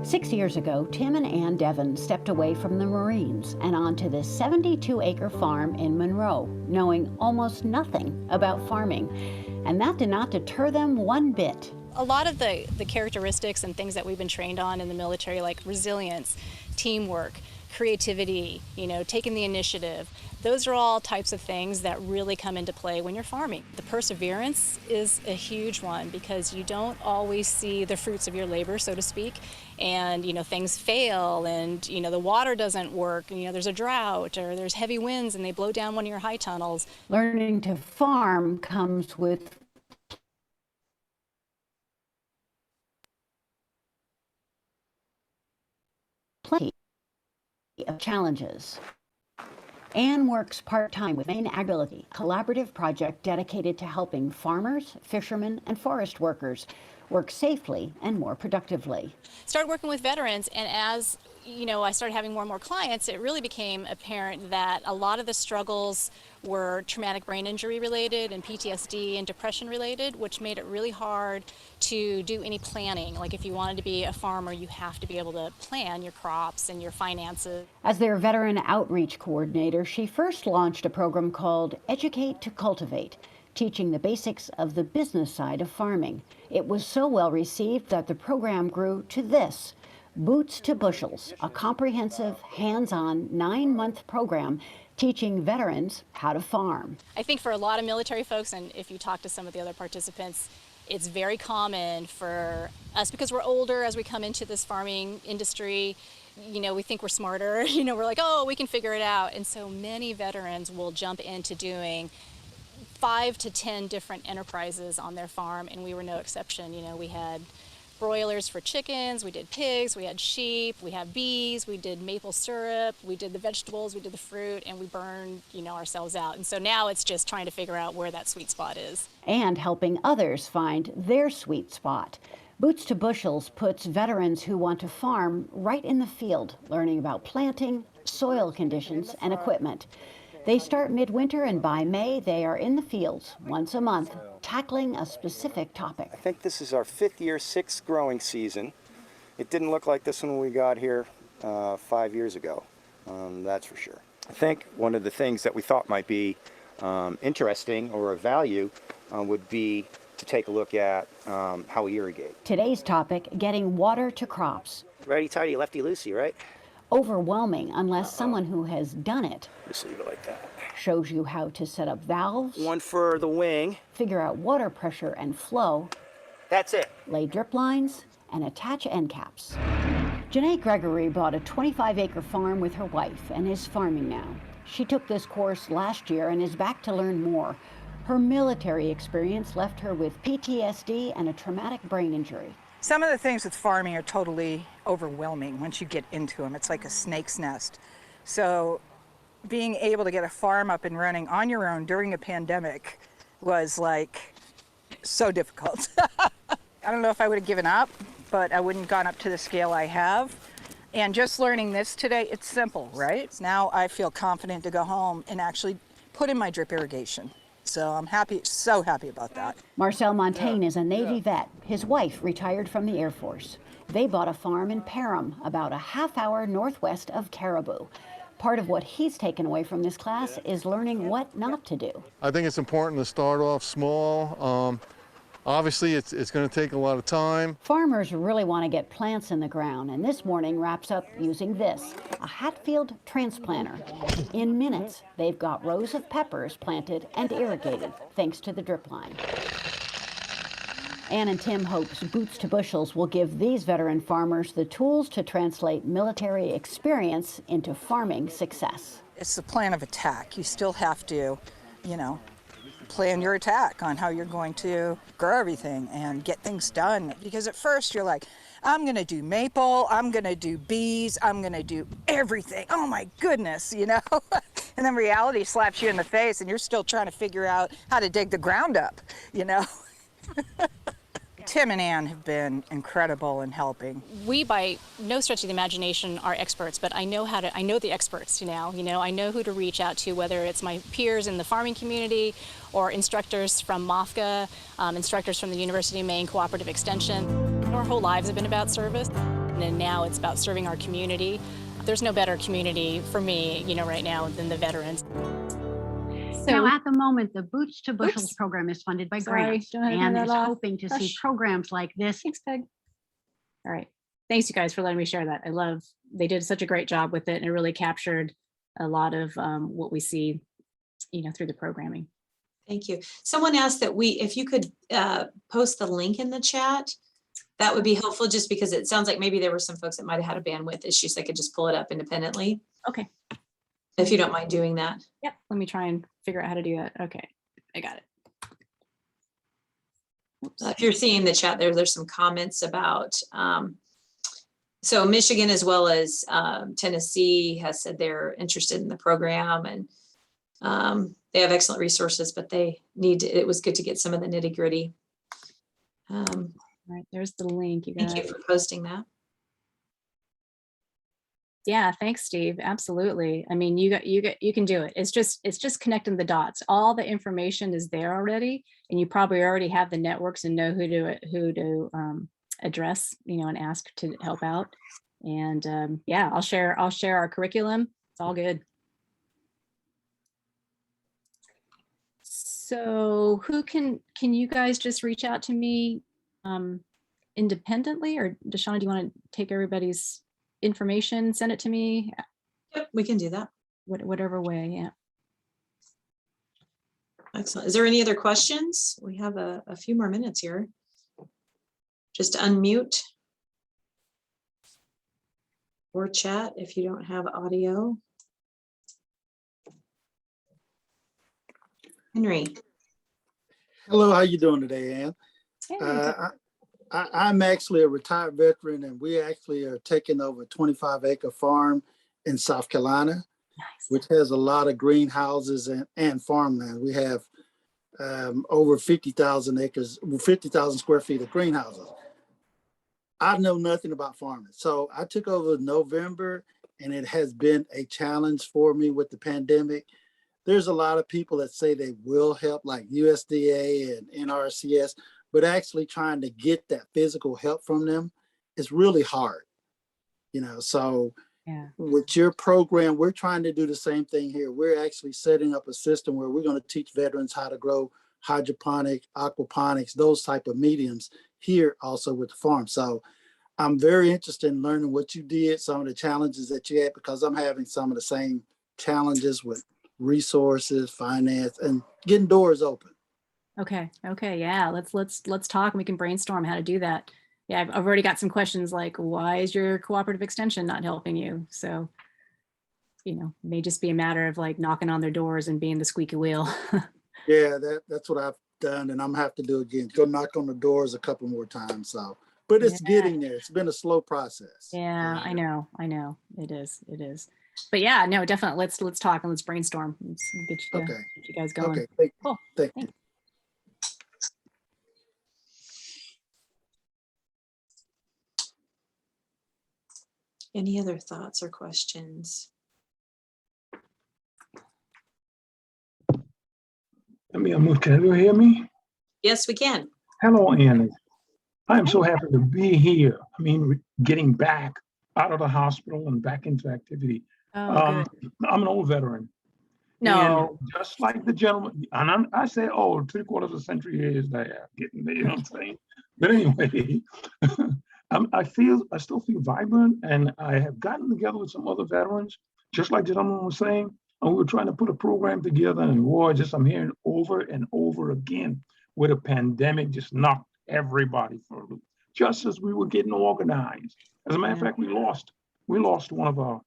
Speaker 7: 6 years ago, Tim and Ann Devon stepped away from the Marines and onto this 72-acre farm in Monroe, knowing almost nothing about farming. And that did not deter them one bit.
Speaker 8: A lot of the characteristics and things that we've been trained on in the military, like resilience, teamwork, creativity, taking the initiative, those are all types of things that really come into play when you're farming. The perseverance is a huge one because you don't always see the fruits of your labor, so to speak, and things fail and the water doesn't work, there's a drought or there's heavy winds and they blow down one of your high tunnels.
Speaker 7: Learning to farm comes with plenty of challenges. Ann works part-time with Maine AgrAbility, a collaborative project dedicated to helping farmers, fishermen, and forest workers work safely and more productively.
Speaker 8: Started working with veterans, and as I started having more and more clients, it really became apparent that a lot of the struggles were traumatic brain injury related and PTSD and depression related, which made it really hard to do any planning. Like if you wanted to be a farmer, you have to be able to plan your crops and your finances.
Speaker 7: As their veteran outreach coordinator, she first launched a program called Educate to Cultivate, teaching the basics of the business side of farming. It was so well received that the program grew to this, Boots to Bushels, a comprehensive, hands-on 9-month program teaching veterans how to farm.
Speaker 8: I think for a lot of military folks, and if you talk to some of the other participants, it's very common for us, because we're older as we come into this farming industry, we think we're smarter, we're like, oh, we can figure it out. And so many veterans will jump into doing 5 to 10 different enterprises on their farm, and we were no exception. We had broilers for chickens, we did pigs, we had sheep, we had bees, we did maple syrup, we did the vegetables, we did the fruit, and we burned, ourselves out. And so now it's just trying to figure out where that sweet spot is.
Speaker 7: And helping others find their sweet spot. Boots to Bushels puts veterans who want to farm right in the field, learning about planting, soil conditions, and equipment. They start midwinter, and by May, they are in the fields once a month, tackling a specific topic.
Speaker 9: I think this is our 5th year, 6th growing season. It didn't look like this when we got here 5 years ago, that's for sure. I think one of the things that we thought might be interesting or of value would be to take a look at how we irrigate.
Speaker 7: Today's topic, getting water to crops.
Speaker 9: Righty tighty, lefty loosey, right?
Speaker 7: Overwhelming unless someone who has done it
Speaker 9: Just leave it like that.
Speaker 7: shows you how to set up valves,
Speaker 9: One for the wing.
Speaker 7: figure out water pressure and flow,
Speaker 9: That's it.
Speaker 7: lay drip lines, and attach end caps. Janae Gregory bought a 25-acre farm with her wife and is farming now. She took this course last year and is back to learn more. Her military experience left her with PTSD and a traumatic brain injury.
Speaker 10: Some of the things with farming are totally overwhelming once you get into them. It's like a snake's nest. So being able to get a farm up and running on your own during a pandemic was like so difficult. I don't know if I would have given up, but I wouldn't have gone up to the scale I have. And just learning this today, it's simple, right? Now I feel confident to go home and actually put in my drip irrigation. So I'm happy, so happy about that.
Speaker 7: Marcel Montaigne is a Navy vet. His wife retired from the Air Force. They bought a farm in Parham, about a half-hour northwest of Caribou. Part of what he's taken away from this class is learning what not to do.
Speaker 11: I think it's important to start off small. Obviously, it's going to take a lot of time.
Speaker 7: Farmers really want to get plants in the ground, and this morning wraps up using this, a Hatfield transplanter. In minutes, they've got rows of peppers planted and irrigated, thanks to the drip line. Ann and Tim hopes Boots to Bushels will give these veteran farmers the tools to translate military experience into farming success.
Speaker 10: It's the plan of attack. You still have to, plan your attack on how you're going to grow everything and get things done. Because at first you're like, I'm going to do maple, I'm going to do bees, I'm going to do everything. Oh my goodness, And then reality slaps you in the face and you're still trying to figure out how to dig the ground up, Tim and Ann have been incredible in helping.
Speaker 8: We, by no stretch of the imagination, are experts, but I know the experts now. I know who to reach out to, whether it's my peers in the farming community or instructors from MOFGA, instructors from the University of Maine Cooperative Extension. Our whole lives have been about service, and now it's about serving our community. There's no better community for me, right now than the veterans.
Speaker 7: Now, at the moment, the Boots to Bushels program is funded by grants, and is hoping to see programs like this.
Speaker 2: Thanks, Peg. All right. Thanks, you guys, for letting me share that. They did such a great job with it, and it really captured a lot of what we see, through the programming.
Speaker 1: Thank you. Someone asked that if you could post the link in the chat, that would be helpful, just because it sounds like maybe there were some folks that might have had a bandwidth issue, so they could just pull it up independently.
Speaker 2: Okay.
Speaker 1: If you don't mind doing that.
Speaker 2: Yep. Let me try and figure out how to do that. Okay. I got it.
Speaker 1: If you're seeing the chat there's some comments about, so Michigan as well as Tennessee has said they're interested in the program, and they have excellent resources, but it was good to get some of the nitty gritty.
Speaker 2: All right. There's the link.
Speaker 1: Thank you for posting that.
Speaker 2: Yeah, thanks, Steve. Absolutely. I mean, you can do it. It's just connecting the dots. All the information is there already, and you probably already have the networks and know who to address, and ask to help out. And yeah, I'll share our curriculum. It's all good. So who can you guys just reach out to me independently, or Deshauna, do you want to take everybody's information, send it to me?
Speaker 1: Yep, we can do that.
Speaker 2: Whatever way, yeah.
Speaker 1: Excellent. Is there any other questions? We have a few more minutes here. Just unmute or chat if you don't have audio. Henry.
Speaker 12: Hello, how you doing today, Ann?
Speaker 2: Hey,
Speaker 12: I'm actually a retired veteran, and we actually are taking over a 25-acre farm in South Carolina,
Speaker 2: nice.
Speaker 12: Which has a lot of greenhouses and farmland. We have over 50,000 acres, 50,000 square feet of greenhouses. I know nothing about farming. So I took over in November, and it has been a challenge for me with the pandemic. There's a lot of people that say they will help, like USDA and NRCS, but actually trying to get that physical help from them is really hard. So
Speaker 2: yeah.
Speaker 12: With your program, we're trying to do the same thing here. We're actually setting up a system where we're going to teach veterans how to grow hydroponic, aquaponics, those type of mediums here also with the farm. So I'm very interested in learning what you did, some of the challenges that you had, because I'm having some of the same challenges with resources, finance, and getting doors open.
Speaker 2: Okay. Yeah. Let's talk, and we can brainstorm how to do that. Yeah. I've already got some questions like, why is your cooperative extension not helping you? So, it may just be a matter of like knocking on their doors and being the squeaky wheel.
Speaker 12: Yeah, that's what I've done, and I'm gonna have to do again. Go knock on the doors a couple more times. So, but it's getting there. It's been a slow process.
Speaker 2: Yeah, I know. It is. But yeah, no, definitely. Let's talk and let's brainstorm. Let's get you guys going.
Speaker 12: Okay.
Speaker 2: Cool.
Speaker 12: Thank you.
Speaker 1: Any other thoughts or questions?
Speaker 13: Let me unmute. Can you hear me?
Speaker 1: Yes, we can.
Speaker 13: Hello, Annie. I am so happy to be here. I mean, getting back out of the hospital and back into activity.
Speaker 2: good.
Speaker 13: I'm an old veteran.
Speaker 2: No.
Speaker 13: And just like the gentleman, and I say, oh, 3/4 of a century is there, getting there, you know what I'm saying? But anyway, I still feel vibrant, and I have gotten together with some other veterans, just like the gentleman was saying, and we were trying to put a program together, and I'm hearing over and over again, where the pandemic just knocked everybody for a loop, just as we were getting organized. As a matter of fact, we lost one of our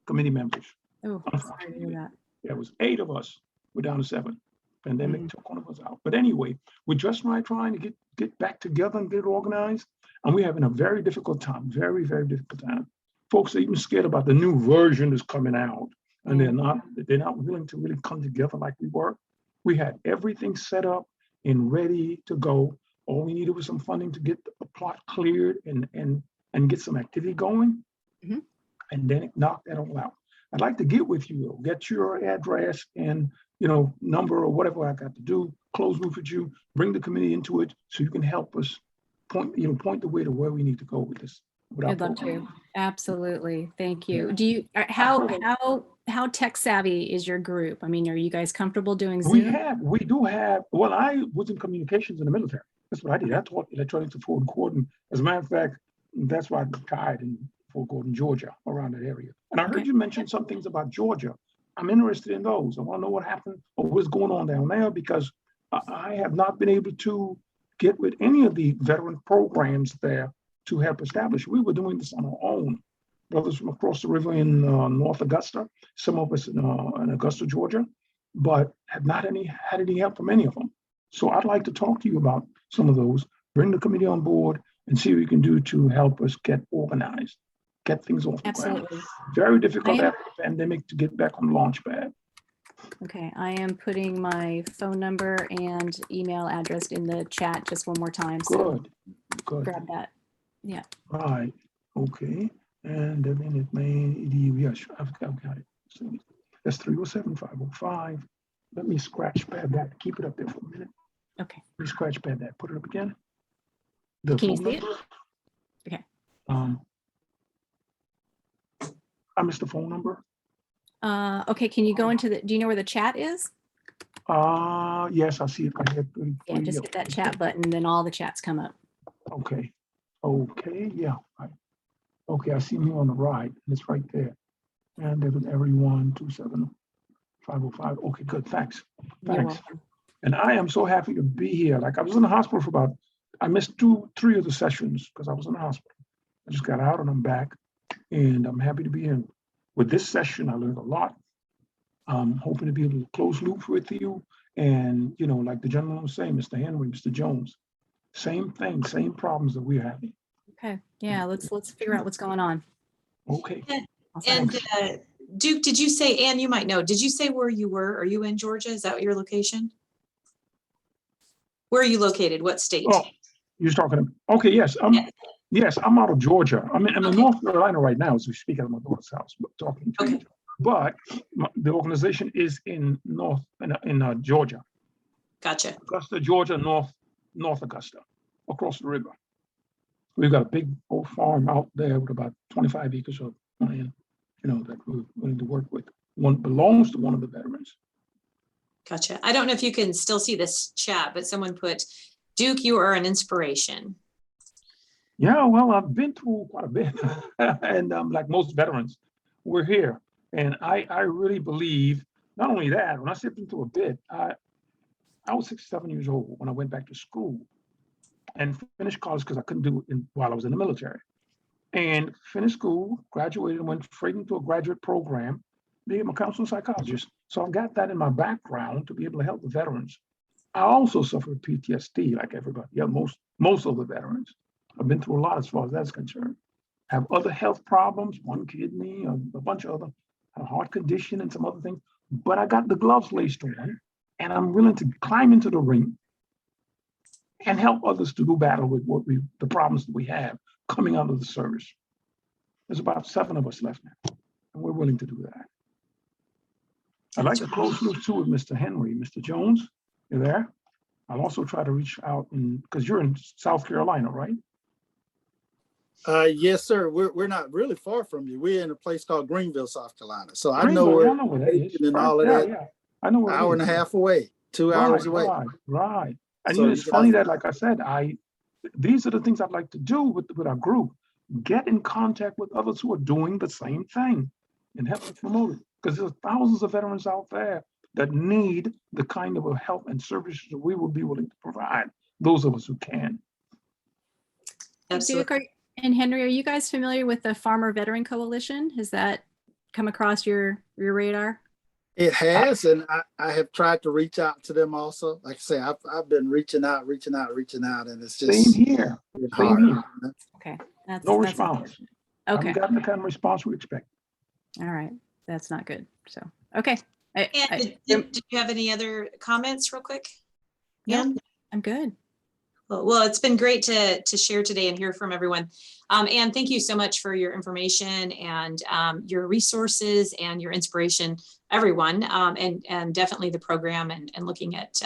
Speaker 13: committee members.
Speaker 2: Oh, sorry to hear that.
Speaker 13: There was 8 of us. We're down to 7. Pandemic took one of us out. But anyway, we're just trying to get back together and get organized. And we're having a very difficult time, very, very difficult time. Folks are even scared about the new version that's coming out. And they're not willing to really come together like we were. We had everything set up and ready to go. All we needed was some funding to get the plot cleared and get some activity going. And then it knocked that all out. I'd like to get with you, get your address and number or whatever I got to do, close loop with you, bring the committee into it so you can help us point the way to where we need to go with this.
Speaker 2: I'd love to. Absolutely. Thank you. Do you how tech savvy is your group? I mean, are you guys comfortable doing Zoom?
Speaker 13: We do have. Well, I was in communications in the military. That's what I did. I taught electronics at Fort Gordon. As a matter of fact, that's why I retired in Fort Gordon, Georgia, around that area. And I heard you mention some things about Georgia. I'm interested in those. I want to know what happened or what's going on down there, because I have not been able to get with any of the veteran programs there to help establish. We were doing this on our own. Brothers from across the river in North Augusta, some of us in Augusta, Georgia, but have not had any help from any of them. So I'd like to talk to you about some of those, bring the committee on board and see what we can do to help us get organized, get things off the ground. Very difficult after the pandemic to get back on launch pad.
Speaker 2: Okay, I am putting my phone number and email address in the chat just one more time. So
Speaker 13: Good.
Speaker 2: Grab that. Yeah.
Speaker 13: Right. Okay. And then it Maine AgrAbility. Yes, I've got it. So that's 307-505. Let me scratch pad that. Keep it up there for a minute.
Speaker 2: Okay.
Speaker 13: Let me scratch pad that. Put it up again.
Speaker 2: Can you see it? Okay.
Speaker 13: I missed the phone number.
Speaker 2: Okay, can you go into do you know where the chat is?
Speaker 13: Yes, I see it right here.
Speaker 2: Yeah, just hit that chat button, then all the chats come up.
Speaker 13: Okay, yeah. Okay, I see me on the right, and it's right there. And there was everyone, 27505. Okay, good, thanks. And I am so happy to be here. Like, I was in the hospital for I missed 2-3 of the sessions because I was in the hospital. I just got out and I'm back, and I'm happy to be in. With this session, I learned a lot. I'm hoping to be able to close loop with you. And, like the gentleman was saying, Mr. Henry, Mr. Jones, same thing, same problems that we're having.
Speaker 2: Okay, yeah, let's figure out what's going on.
Speaker 13: Okay.
Speaker 1: And Duke, did you say, Ann, you might know, did you say where you were? Are you in Georgia? Is that your location? Where are you located? What state?
Speaker 13: Oh, you're talking, okay, yes. Yes, I'm out of Georgia. I'm in North Carolina right now as we speak at my daughter's house, talking to you. But the organization is in Georgia.
Speaker 1: Gotcha.
Speaker 13: Augusta, Georgia, North Augusta, across the river. We've got a big old farm out there with about 25 acres of land, that we're willing to work with. One belongs to one of the veterans.
Speaker 1: Gotcha. I don't know if you can still see this chat, but someone put, Duke, you are an inspiration.
Speaker 13: Yeah, well, I've been through quite a bit. And like most veterans, we're here. And I really believe, not only that, when I said been through a bit, I was 67 years old when I went back to school and finished college because I couldn't do it while I was in the military. And finished school, graduated, and went straight into a graduate program, became a counselor psychologist. So I've got that in my background to be able to help the veterans. I also suffered PTSD like everybody, most of the veterans. I've been through a lot as far as that's concerned. Have other health problems, one kidney, a bunch of other, a heart condition and some other things. But I got the gloves laced on, and I'm willing to climb into the ring and help others to do battle with the problems that we have coming out of the service. There's about 7 of us left now, and we're willing to do that. I'd like to close loop too with Mr. Henry. Mr. Jones, you there? I'll also try to reach out because you're in South Carolina, right?
Speaker 12: Yes, sir. We're not really far from you. We're in a place called Greenville, South Carolina. So I know
Speaker 13: Greenville,
Speaker 12: where
Speaker 13: I know where that is.
Speaker 12: and all of
Speaker 13: Yeah,
Speaker 12: that.
Speaker 13: yeah. I know where it
Speaker 12: Hour and a
Speaker 13: is.
Speaker 12: half away, 2 hours away.
Speaker 13: Right. And
Speaker 12: So
Speaker 13: it's
Speaker 12: you
Speaker 13: funny
Speaker 12: guys-
Speaker 13: that, like I said, these are the things I'd like to do with our group. Get in contact with others who are doing the same thing and help to promote it. Because there's thousands of veterans out there that need the kind of help and services that we will be willing to provide, those of us who can.
Speaker 1: Absolutely.
Speaker 2: Duke and Henry, are you guys familiar with the Farmer Veteran Coalition? Has that come across your radar?
Speaker 12: It has, and I have tried to reach out to them also. Like I say, I've been reaching out, and it's just
Speaker 13: Same here.
Speaker 12: hard.
Speaker 13: Same here.
Speaker 2: Okay, that's
Speaker 13: No
Speaker 2: that's
Speaker 13: response.
Speaker 2: unfortunate.
Speaker 13: Haven't
Speaker 2: Okay,
Speaker 13: gotten the kind of response we expect.
Speaker 2: all right, that's not good. So, okay.
Speaker 1: And did you have any other comments real quick?
Speaker 2: No,
Speaker 1: Ann?
Speaker 2: I'm good.
Speaker 1: Well, it's been great to share today and hear from everyone. And thank you so much for your information and your resources and your inspiration, everyone, and definitely the program and looking at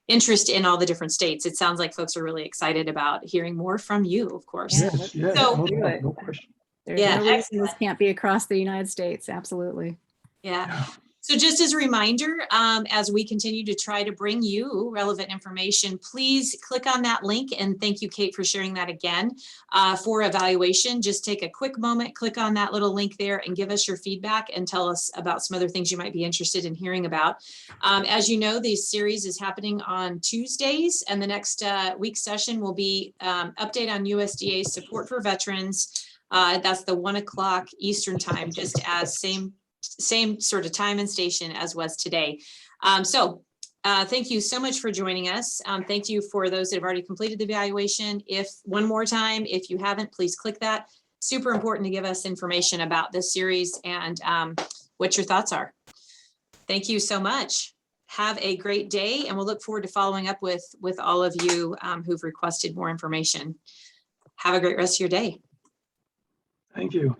Speaker 1: interest in all the different states. It sounds like folks are really excited about hearing more from you, of course.
Speaker 13: Yes, yes,
Speaker 1: So-
Speaker 13: no question.
Speaker 2: There's
Speaker 1: Yeah,
Speaker 2: no reason this can't be across the United States. Absolutely.
Speaker 1: Yeah. So just as a reminder, as we continue to try to bring you relevant information, please click on that link. And thank you, Kate, for sharing that again for evaluation. Just take a quick moment, click on that little link there and give us your feedback and tell us about some other things you might be interested in hearing about. As you know, this series is happening on Tuesdays, and the next week's session will be update on USDA's support for veterans. That's the 1 o'clock Eastern time, just as same sort of time and station as was today. Thank you so much for joining us. Thank you for those that have already completed the evaluation. One more time, if you haven't, please click that. Super important to give us information about this series and what your thoughts are. Thank you so much. Have a great day, and we'll look forward to following up with all of you who've requested more information. Have a great rest of your day.
Speaker 13: Thank you.